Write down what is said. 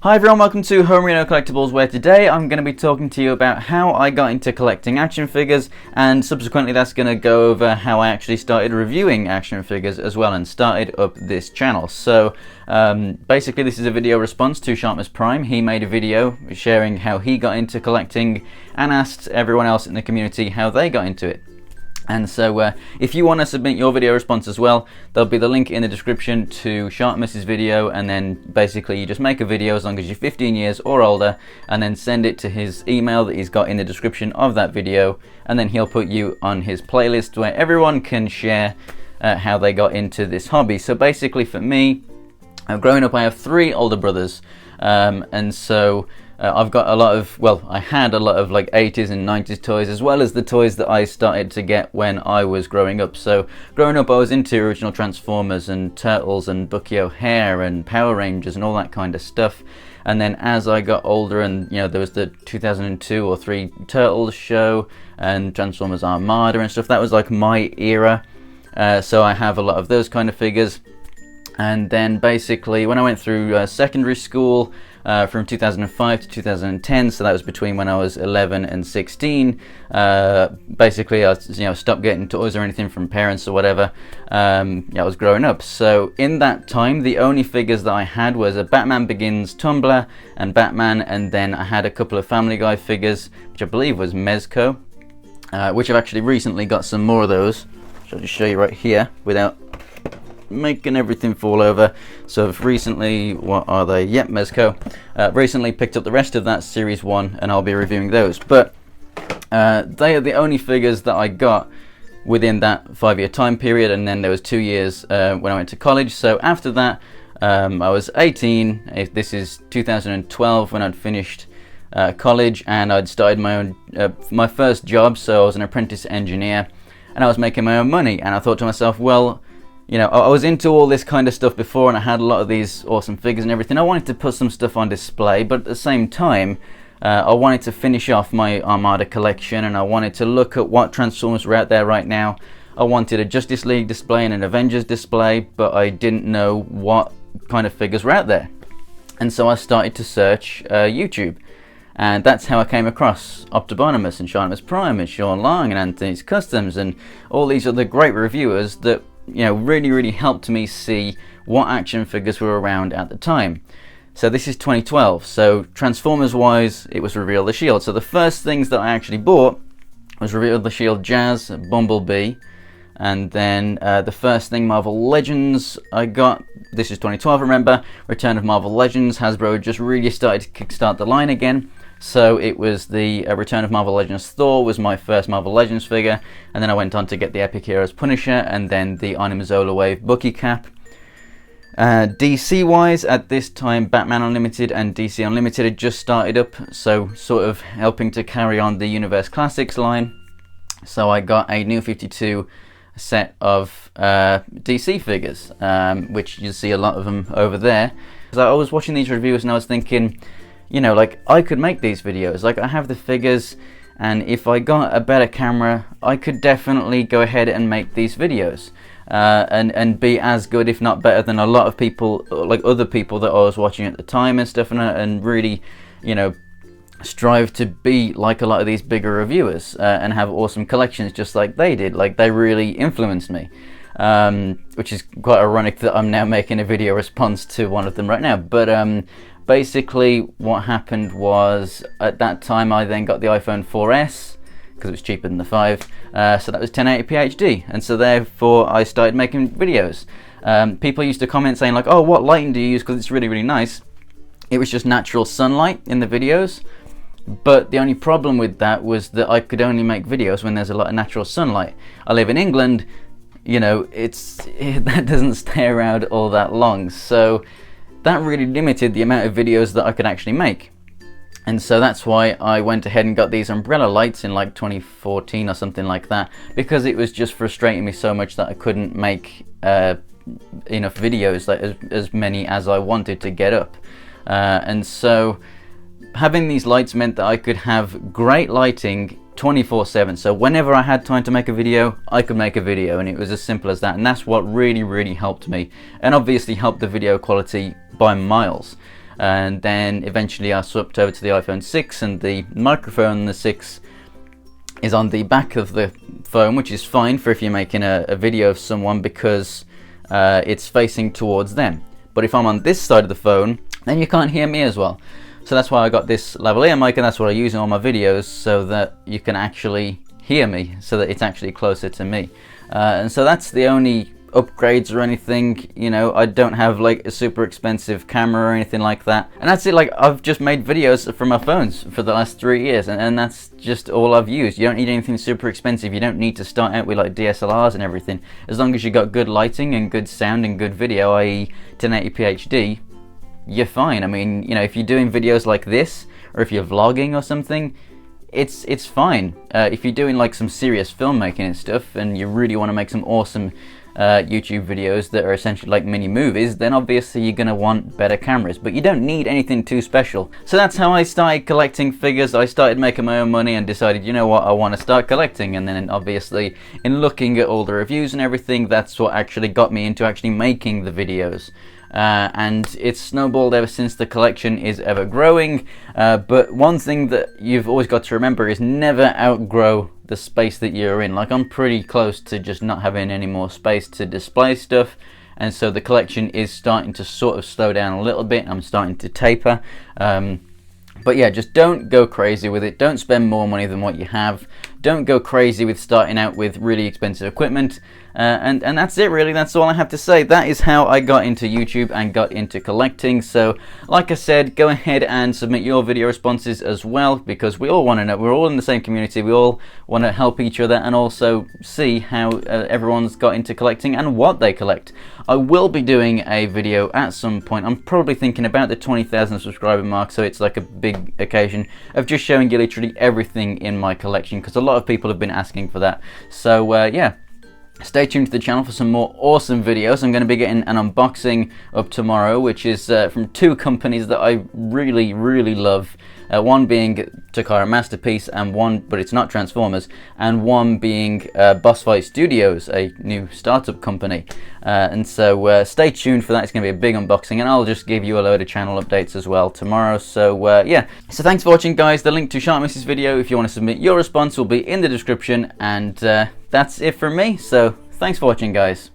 Hi everyone, welcome to Homerino Collectibles, where today I'm going to be talking to you about how I got into collecting action figures, and subsequently that's going to go over how I actually started reviewing action figures as well and started up this channel. So basically this is a video response to Sharpness Prime. He made a video sharing how he got into collecting and asked everyone else in the community how they got into it. And so if you want to submit your video response as well, there'll be the link in the description to Sharpness's video, and then basically you just make a video as long as you're 15 years or older and then send it to his email that he's got in the description of that video, and then he'll put you on his playlist where everyone can share how they got into this hobby. So basically for me, growing up I have 3 older brothers, and so I've got a lot of, well, I had a lot of like 80s and 90s toys, as well as the toys that I started to get when I was growing up. So growing up I was into original Transformers and Turtles and Bucky O'Hare and Power Rangers and all that kind of stuff. And then as I got older, and you know, there was the 2002 or 3 Turtles show and Transformers Armada and stuff, that was like my era. So I have a lot of those kind of figures. And then basically when I went through secondary school, from 2005 to 2010, so that was between when I was 11 and 16, basically I stopped getting toys or anything from parents or whatever. I was growing up, so in that time the only figures that I had was a Batman Begins tumbler and Batman, and then I had a couple of Family Guy figures, which I believe was Mezco, which I've actually recently got some more of those, which I'll just show you right here without making everything fall over. So I've recently, what are they? Yep, Mezco. Recently picked up the rest of that Series 1 and I'll be reviewing those. But they are the only figures that I got within that 5-year time period, and then there was 2 years when I went to college. So after that, I was 18. This is 2012 when I'd finished college, and I'd started my own, my first job. So I was an apprentice engineer and I was making my own money, and I thought to myself, well, you know, I was into all this kind of stuff before and I had a lot of these awesome figures and everything. I wanted to put some stuff on display, but at the same time, I wanted to finish off my Armada collection, and I wanted to look at what Transformers were out there right now. I wanted a Justice League display and an Avengers display, but I didn't know what kind of figures were out there. And so I started to search YouTube. And that's how I came across Optibonimus and Sharpness Prime and Sean Long and Anthony's Customs and all these other great reviewers that, you know, really helped me see what action figures were around at the time. So this is 2012, so Transformers wise it was Reveal the Shield. So the first things that I actually bought was Reveal the Shield Jazz, Bumblebee, and then the first thing, Marvel Legends, I got, this is 2012, remember, Return of Marvel Legends. Hasbro just really started to kickstart the line again. So it was the Return of Marvel Legends Thor was my first Marvel Legends figure, and then I went on to get the Epic Heroes Punisher, and then the Animazola Wave Bucky Cap. DC wise, at this time Batman Unlimited and DC Unlimited had just started up, so sort of helping to carry on the Universe Classics line. So I got a New 52 set of DC figures, which you see a lot of them over there. So I was watching these reviews and I was thinking, you know, like, I could make these videos. Like, I have the figures, and if I got a better camera, I could definitely go ahead and make these videos and be as good, if not better, than a lot of people, like other people that I was watching at the time and stuff, and really, you know, strive to be like a lot of these bigger reviewers and have awesome collections just like they did. Like, they really influenced me, which is quite ironic that I'm now making a video response to one of them right now. But basically what happened was, at that time I then got the iPhone 4S because it was cheaper than the 5, so that was 1080p HD, and so therefore I started making videos. People used to comment saying like, oh, what lighting do you use, because it's really nice. It was just natural sunlight in the videos, but the only problem with that was that I could only make videos when there's a lot of natural sunlight. I live in England, you know, that doesn't stay around all that long, so that really limited the amount of videos that I could actually make. And so that's why I went ahead and got these umbrella lights in like 2014 or something like that, because it was just frustrating me so much that I couldn't make enough videos, like as many as I wanted to get up. And so having these lights meant that I could have great lighting 24/7, so whenever I had time to make a video, I could make a video, and it was as simple as that. And that's what really helped me, and obviously helped the video quality by miles. and then eventually I swapped over to the iPhone 6, and the microphone on the 6 is on the back of the phone, which is fine for if you're making a video of someone, because it's facing towards them. But if I'm on this side of the phone, then you can't hear me as well. So that's why I got this lavalier mic, and that's what I use in all my videos, so that you can actually hear me, so that it's actually closer to me. And so that's the only upgrades or anything. You know, I don't have like a super expensive camera or anything like that, and that's it. Like, I've just made videos from my phones for the last 3 years, and that's just all I've used. You don't need anything super expensive. You don't need to start out with like DSLRs and everything. As long as you got good lighting and good sound and good video, i.e. 1080p HD, you're fine. I mean, you know, if you're doing videos like this, or if you're vlogging or something, it's fine. If you're doing like some serious filmmaking and stuff, and you really want to make some awesome YouTube videos that are essentially like mini movies, then obviously you're going to want better cameras, but you don't need anything too special. So that's how I started collecting figures. I started making my own money and decided, you know what, I want to start collecting, and then obviously in looking at all the reviews and everything, that's what actually got me into actually making the videos. And it's snowballed ever since. The collection is ever growing, but one thing that you've always got to remember is never outgrow the space that you're in. Like, I'm pretty close to just not having any more space to display stuff, and so the collection is starting to sort of slow down a little bit. I'm starting to taper, but yeah, just don't go crazy with it. Don't spend more money than what you have. Don't go crazy with starting out with really expensive equipment. And that's it, really. That's all I have to say. That is how I got into YouTube and got into collecting. So, like I said, go ahead and submit your video responses as well, because we all want to know. We're all in the same community. We all want to help each other and also see how everyone's got into collecting and what they collect. I will be doing a video at some point. I'm probably thinking about the 20,000 subscriber mark, so it's like a big occasion of just showing you literally everything in my collection, because a lot of people have been asking for that. So yeah, stay tuned to the channel for some more awesome videos. I'm going to be getting an unboxing up tomorrow, which is from two companies that I really, really love. One being Takara Masterpiece, and one, but it's not Transformers, and one being Boss Fight Studios, a new startup company. And so stay tuned for that. It's going to be a big unboxing, and I'll just give you a load of channel updates as well tomorrow. So yeah, so thanks for watching, guys. The link to Shan't Miss This Video, if you want to submit your response, will be in the description, and that's it from me. So thanks for watching, guys.